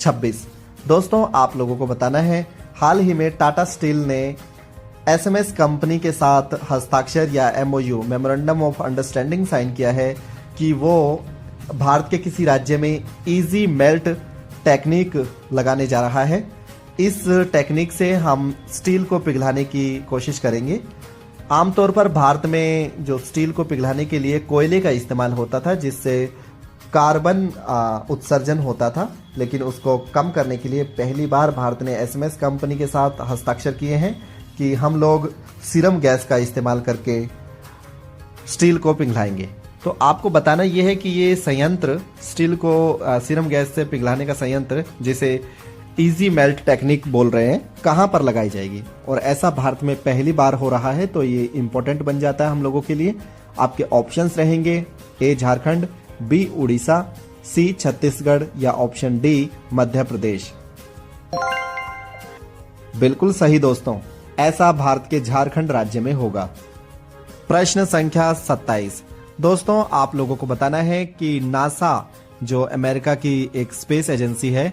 26 दोस्तों, आप लोगों को बताना है हाल ही में टाटा स्टील ने एसएमएस कंपनी के साथ हस्ताक्षर या MoU memorandum of understanding sign किया है कि वो भारत के किसी राज्य में इजी मेल्ट टेक्निक लगाने जा रहा है। इस टेक्निक से हम स्टील को पिघलाने की कोशिश करेंगे। आमतौर पर भारत में जो स्टील को पिघलाने के लिए कोयले का इस्तेमाल होता था, जिससे कार्बन उत्सर्जन होता था, लेकिन उसको कम करने के लिए पहली बार भारत ने एसएमएस कंपनी के साथ हस्ताक्षर किए हैं कि हम लोग सीरम गैस का इस्तेमाल करके स्टील को पिघलाएंगे। तो आपको बताना यह है कि ये संयंत्र स्टील को सीरम गैस से पिघलाने का संयंत्र, जिसे इजी मेल्ट टेक्निक बोल रहे हैं, कहां पर लगाई जाएगी। और ऐसा भारत में पहली बार हो रहा है, तो ये इंपॉर्टेंट बन जाता है हम लोगों के लिए। आपके ऑप्शंस रहेंगे ए झारखंड, बी उड़ीसा, सी छत्तीसगढ़ या ऑप्शन डी मध्य प्रदेश। बिल्कुल सही दोस्तों, ऐसा भारत के झारखंड राज्य में होगा। प्रश्न संख्या 27 दोस्तों, आप लोगों को बताना है कि नासा जो अमेरिका की एक स्पेस एजेंसी है,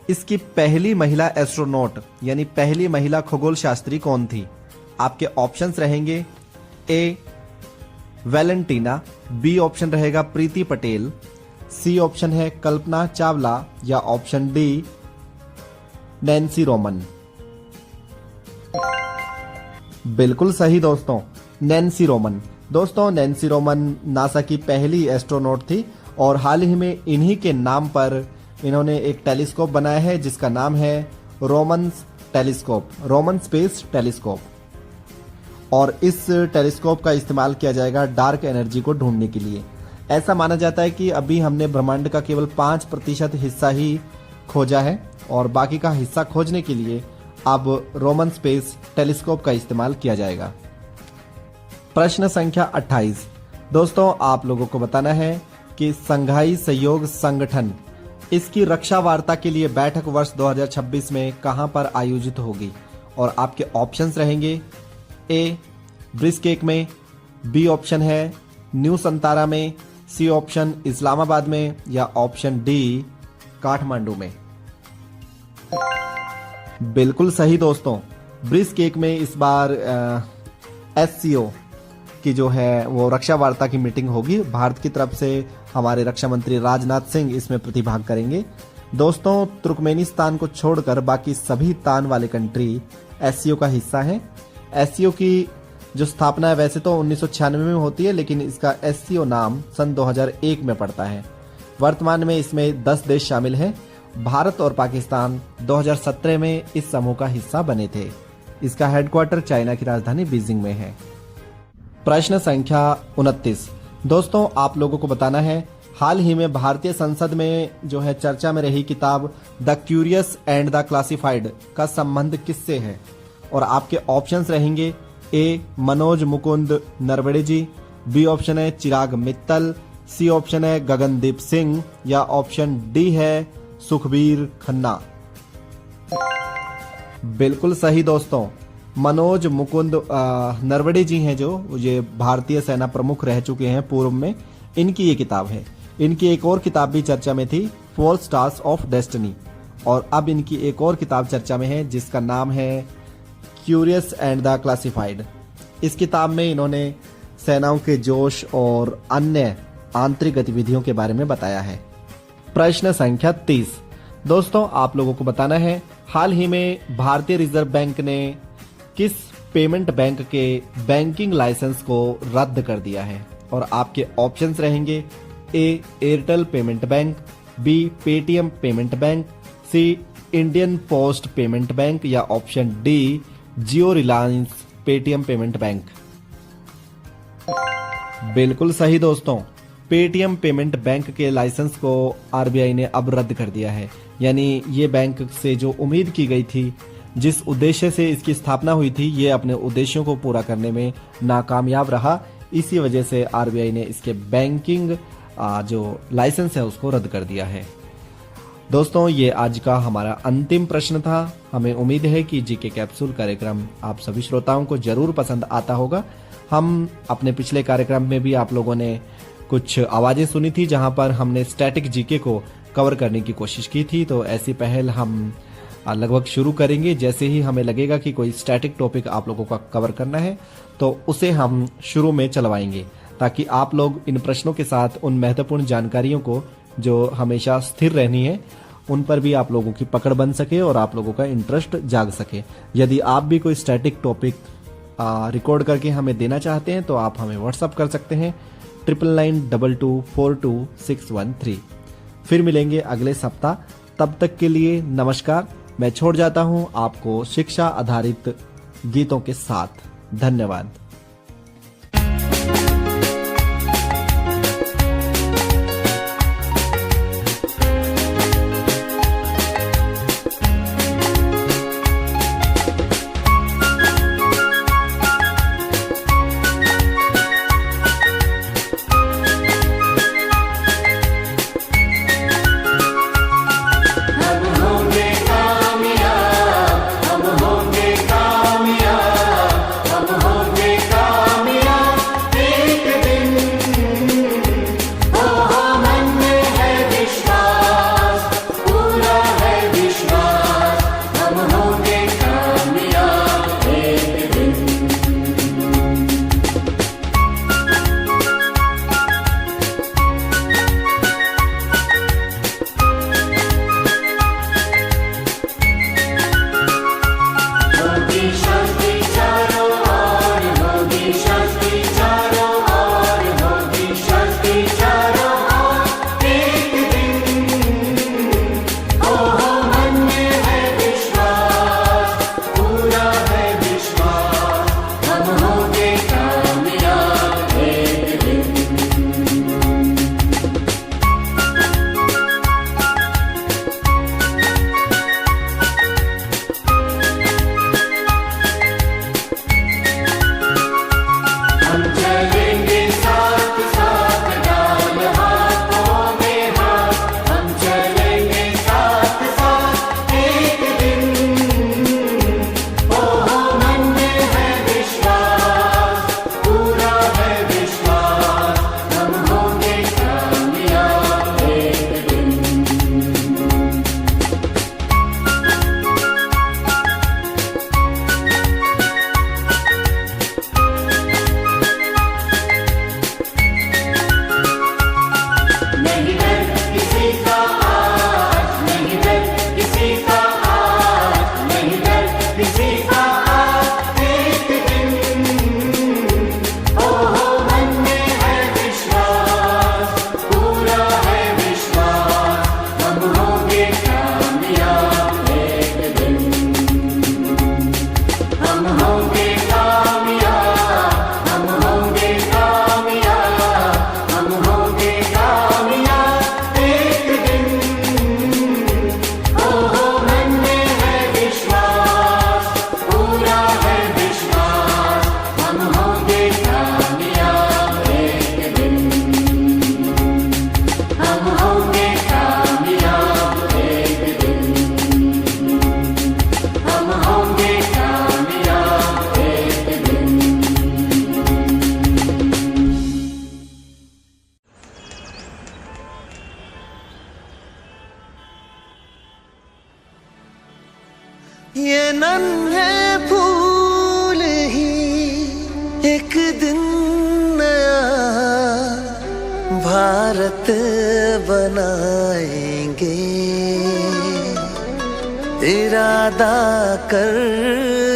इसकी पहली महिला एस्ट्रोनॉट यानी पहली महिला खगोल शास्त्री कौन थी। आपके ऑप्शंस रहेंगे ए वैलेंटीना, बी ऑप्शन रहेगा प्रीति पटेल, सी ऑप्शन है कल्पना चावला या ऑप्शन डी नैन्सी रोमन। बिल्कुल सही दोस्तों, नैन्सी रोमन। दोस्तों नैन्सी रोमन नासा की पहली एस्ट्रोनॉट थी और हाल ही में इन्हीं के नाम पर इन्होंने एक टेलीस्कोप बनाया है जिसका नाम है रोमन स्पेस टेलीस्कोप। और इस टेलीस्कोप का इस्तेमाल किया जाएगा डार्क एनर्जी को ढूंढने के लिए। ऐसा माना जाता है कि अभी हमने ब्रह्मांड का केवल 5% हिस्सा ही खोजा है और बाकी का हिस्सा खोजने के लिए अब रोमन स्पेस टेलीस्कोप का इस्तेमाल किया जाएगा। प्रश्न संख्या 28। दोस्तों, आप लोगों को बताना है कि संघाई सहयोग संगठन इसकी रक्षा वार्ता के लिए बैठक वर्ष 2026 में कहां पर आयोजित होगी। और आपके ऑप्शंस रहेंगे ए ब्रिस्केक में, बी ऑप्शन है न्यू संतारा में, सी ऑप्शन इस्लामाबाद में या ऑप्शन डी काठमांडू में। बिल्कुल सही दोस्तों, ब्रिस्केक में इस बार SCO की जो है वो रक्षा वार्ता की मीटिंग होगी। भारत की तरफ से हमारे रक्षा मंत्री राजनाथ सिंह इसमें प्रतिभाग करेंगे। दोस्तों, तुर्कमेनिस्तान को छोड़कर बाकी सभी तान वाले कंट्री SCO का हिस्सा है। SCO की जो स्थापना है वैसे तो 1996 में होती है, लेकिन इसका SCO नाम सन 2001 में पड़ता है। वर्तमान में इसमें 10 देश शामिल हैं। भारत और पाकिस्तान 2017 में इस समूह का हिस्सा बने थे। इसका हेडक्वार्टर चाइना की राजधानी बीजिंग में है। प्रश्न संख्या 29। दोस्तों, आप लोगों को बताना है हाल ही में भारतीय संसद में जो है चर्चा में रही किताब the curious and the classified का संबंध किससे है। और आपके ऑप्शंस रहेंगे ए मनोज मुकुंद नरवड़े जी, बी ऑप्शन है चिराग मित्तल, सी ऑप्शन है गगनदीप सिंह या ऑप्शन डी है सुखबीर खन्ना। बिल्कुल सही दोस्तों, मनोज मुकुंद नरवड़े जी हैं जो ये भारतीय सेना प्रमुख रह चुके हैं पूर्व में। इनकी ये किताब है। इनकी एक और किताब भी चर्चा में थी, 4 स्टार्स ऑफ डेस्टिनी। और अब इनकी एक और किताब चर्चा में है जिसका नाम है क्यूरियस एंड द क्लासिफाइड। इस किताब में इन्होंने सेनाओं के जोश और अन्य आंतरिक गतिविधियों के बारे में बताया है। प्रश्न संख्या 30। दोस्तों, आप लोगों को बताना है हाल ही में भारतीय रिजर्व बैंक ने किस पेमेंट बैंक के बैंकिंग लाइसेंस को रद्द कर दिया है। और आपके ऑप्शंस रहेंगे A Airtel payment bank, B Paytm payment bank, C Indian post payment bank या option D Jio Reliance Paytm payment bank. बिल्कुल सही दोस्तों, पेटीएम पेमेंट बैंक के लाइसेंस को आरबीआई ने अब रद्द कर दिया है। यानी ये बैंक से जो उम्मीद की गई थी, जिस उद्देश्य से इसकी स्थापना हुई थी, ये अपने उद्देश्यों को पूरा करने में नाकामयाब रहा। इसी वजह से आरबीआई ने इसके बैंकिंग जो लाइसेंस है उसको रद्द कर दिया है। दोस्तों, ये आज का हमारा अंतिम प्रश्न था। हमें उम्मीद है कि जीके कैप्सूल कार्यक्रम आप सभी श्रोताओं को जरूर पसंद आता होगा। हम अपने पिछले कार्यक्रम में भी आप लोगों ने कुछ आवाजें सुनी थी जहां पर हमने स्टैटिक जीके को कवर करने की कोशिश की थी। तो ऐसी पहल हम लगभग शुरू करेंगे। जैसे ही हमें लगेगा कि कोई स्टैटिक टॉपिक आप लोगों का कवर करना है तो उसे हम शुरू में चलवाएंगे, ताकि आप लोग इन प्रश्नों के साथ उन महत्वपूर्ण जानकारियों को जो हमेशा स्थिर रहनी है उन पर भी आप लोगों की पकड़ बन सके और आप लोगों का इंटरेस्ट जाग सके। यदि आप भी कोई स्टैटिक टॉपिक रिकॉर्ड करके हमें देना चाहते हैं तो आप हमें व्हाट्सअप कर सकते हैं 9992242613। फिर मिलेंगे अगले सप्ताह। तब तक के लिए नमस्कार। मैं छोड़ जाता हूं आपको शिक्षा आधारित गीतों के साथ। धन्यवाद। हम होंगे भारत बनाएंगे, इरादा कर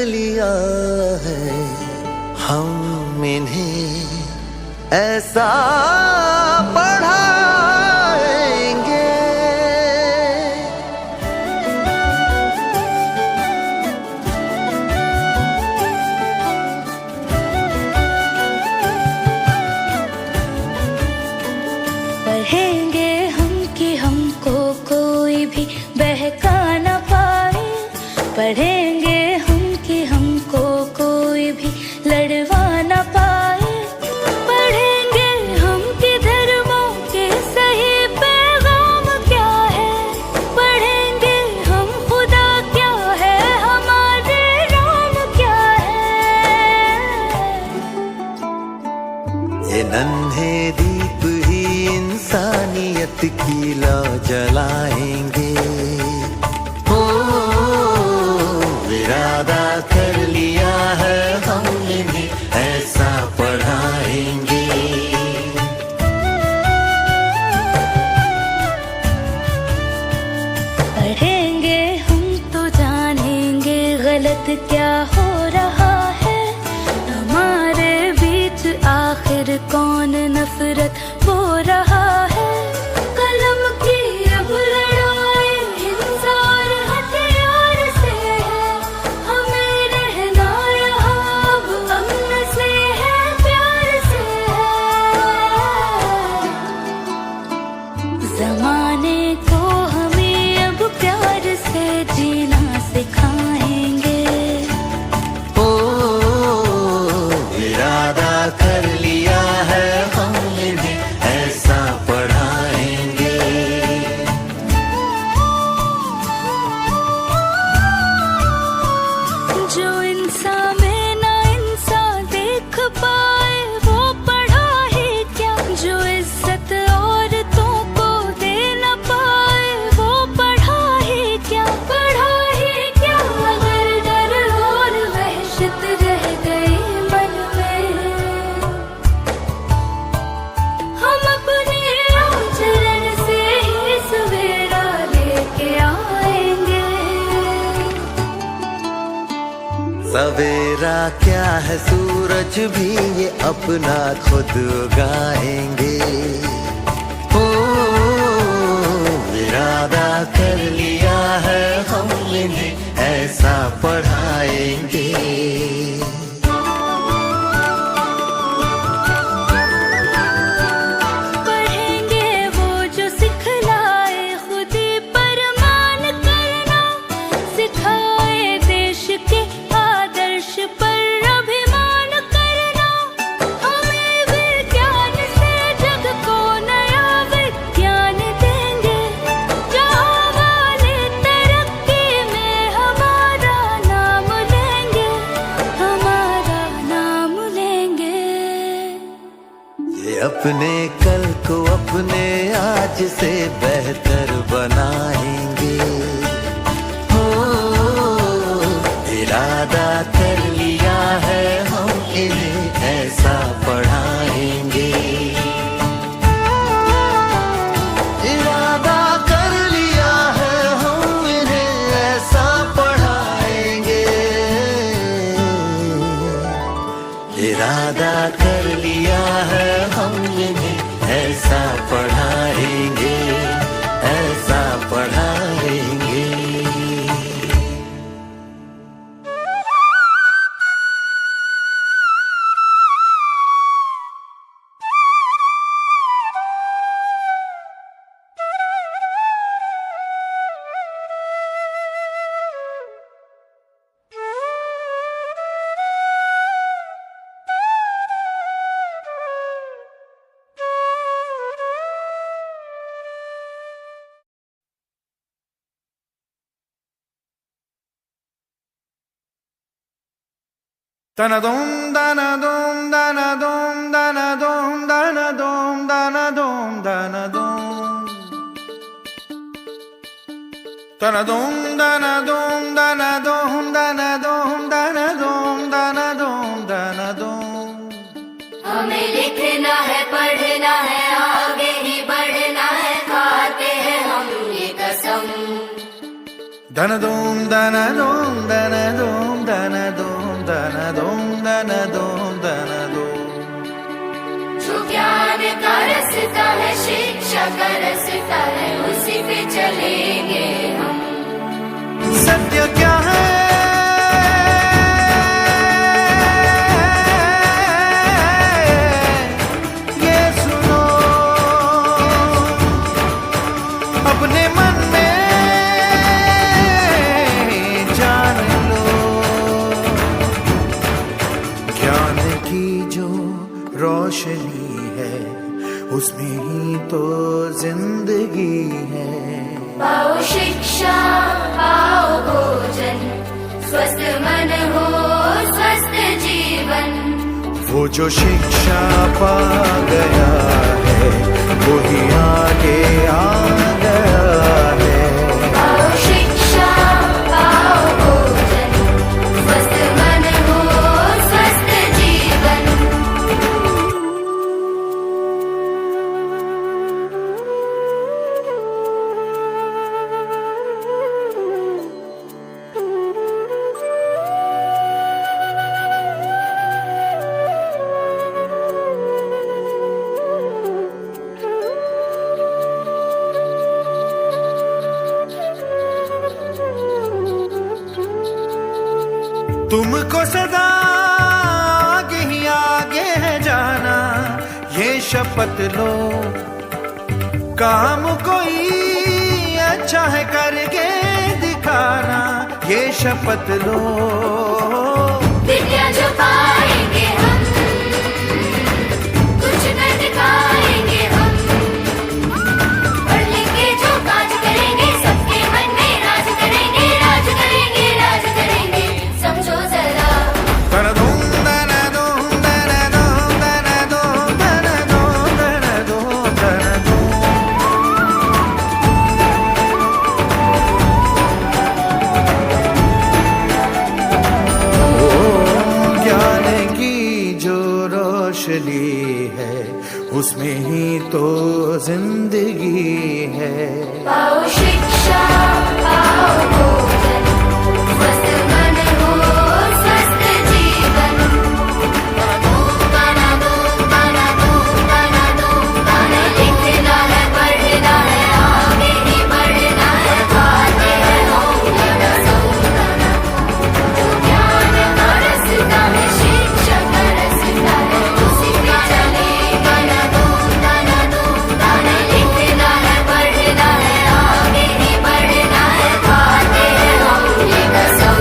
लिया है हम इन्हें ऐसा पढ़ाएंगे। पढ़ेंगे हम कि हमको कोई भी बहका न पाए, पढ़ेंगे हम कि हमको कोई भी लड़वा न पाए, पढ़ेंगे हम कि धर्मों के सही पैगाम क्या है, पढ़ेंगे हम खुदा क्या है, हमारे नाम क्या है। ये नन्हे दीप ही इंसानियत की लौ जलाएंगे। हो इरादा कर लिया है हम इन्हें ऐसा पढ़ाएंगे। पढ़ेंगे हम तो जानेंगे गलत क्या हो रहा है, हमारे बीच आखिर कौन नफरत बो रहा है। कलम की अब लड़ाई हिंसा और हथियार से है, हमें रहना यहाँ अब अमन से है, प्यार से है। जमाने को हमें अब प्यार से जीना सिखाएंगे। हो इरादा कर लिया है हम इन्हें ऐसा पढ़ाएंगे। जो इंसान में ना इंसान देख पाए वो पढ़ा ही क्या, जो इज्जत औरतों को दे न पाए वो पढ़ा ही क्या, पढ़ा ही क्या। अगर डर और वहशत रह गई मन में, हम अपने आचरण से ही सवेरा लेके आएंगे। सवेरा क्या है सूरज भी ये अपना खुद उगाएंगे। हो इरादा कर लिया है हम इन्हें ऐसा पढ़ाएंगे। पढ़ेंगे वो जो सिखलाए खुदी पर मान करना, सिखाए देश के आदर्श पर अभिमान करना, हमें विज्ञान से जग को नया विज्ञान देंगे, जहाँ वाले तरक्की में हमारा नाम लेंगे, हमारा नाम लेंगे। ये अपने कल को अपने आज से बेहतर बनाएंगे। हो इरादा कर लिया है हम इन्हें ऐसा पढ़ाएंगे। इरादा कर लिया है हम इन्हें ऐसा पढ़ाएंगे। इरादा कर लिया है हम इन्हें ऐसा पढ़ाएंगे, ऐसा पढ़ाएंगे। Danadom, danadom, danadom, danadom, danadom, danadom, danadom. Danadom, danadom, danadom, danadom, danadom, danadom, danadom. हमें लिखना है, पढ़ना है, आगे ही बढ़ना dana dum dana dum dana dum dana dum dana dum dana dum dana dum जो ज्ञान का रास्ता है, शिक्षा का रास्ता है, उसी पे चलेंगे हम। सत्य क्या है ये सुनो, अपने मन में जान लो। ज्ञान की जो रोशनी है, उसमें ही तो जिंदगी है। पाओ शिक्षा, पाओ भोजन, स्वस्थ मन हो स्वस्थ जीवन। वो जो शिक्षा पा गया है, वो ही आगे आ गया है। पाओ शिक्षा, पाओ भोजन, स्वस्थ मन हो स्वस्थ जीवन। तुमको सदा आगे ही आगे है जाना, ये शपथ लो। काम कोई अच्छा है करके दिखाना, ये शपथ लो। विद्या जो पाएंगे हम, कुछ न दिखाएंगे हम। पढ़ लिख के जो काज करेंगे, सबके मन में राज करेंगे, राज करेंगे, राज करेंगे। समझो जरा दना दum dana dum dana dum dana dum dana dum dana dum dana dum। ज्ञान की जो रोशनी है, उसमें ही तो जिंदगी है। पाओ शिक्षा, पाओ भोजन, स्वस्थ मन हो स्वस्थ जीवन। गाना दो, गाना दो, गाना दो, गाना लिखना है, पढ़ना है, आगे ही बढ़ना है, खाते हैं होंगे रसों। जो ज्ञान का रास्ता है, शिक्षा का रास्ता है, उसी पे चले। गाना दो, गाना दो, गाना लिखना है, पढ़ना है, आगे ही बढ़ना है, खाते हैं होंगे रसों।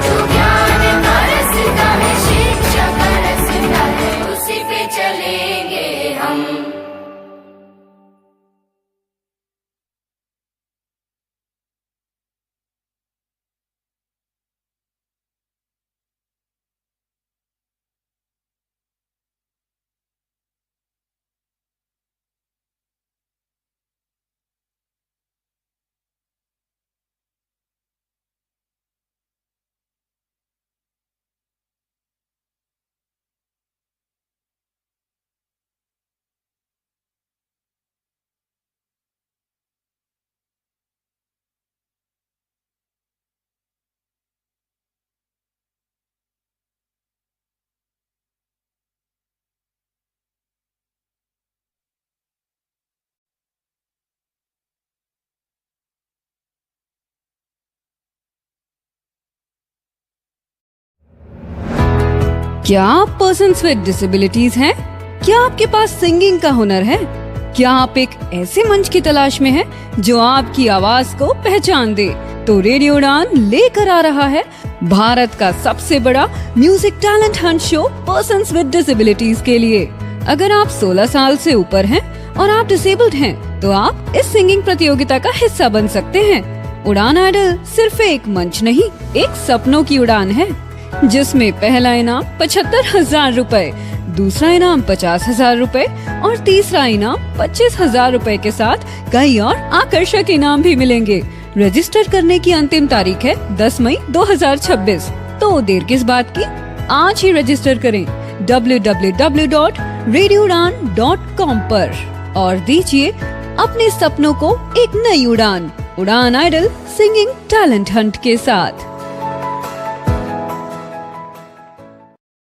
जो ज्ञान का रास्ता है, शिक्षा का रास्ता है, उसी पे चलेंगे हम। क्या आप पर्सन्स विद डिसेबिलिटीज हैं? क्या आपके पास सिंगिंग का हुनर है? क्या आप एक ऐसे मंच की तलाश में हैं जो आपकी आवाज को पहचान दे? तो रेडियो उड़ान लेकर आ रहा है भारत का सबसे बड़ा music talent Hunt show persons with disabilities के लिए। अगर आप 16 साल से ऊपर हैं और आप डिसेबल्ड हैं, तो आप इस सिंगिंग प्रतियोगिता का हिस्सा बन सकते हैं। उड़ान आइडल सिर्फ एक मंच नहीं, एक सपनों की उड़ान है, जिसमें पहला इनाम 75,000 रूपए, दूसरा इनाम 50,000 रूपए और तीसरा इनाम 25,000 रूपए के साथ कई और आकर्षक इनाम भी मिलेंगे। रजिस्टर करने की अंतिम तारीख है 10 मई 2026। तो देर किस बात की, आज ही रजिस्टर करें www.radioudan.com पर और दीजिए अपने सपनों को एक नई उड़ान। उड़ान आइडल सिंगिंग टैलेंट हंट के साथ।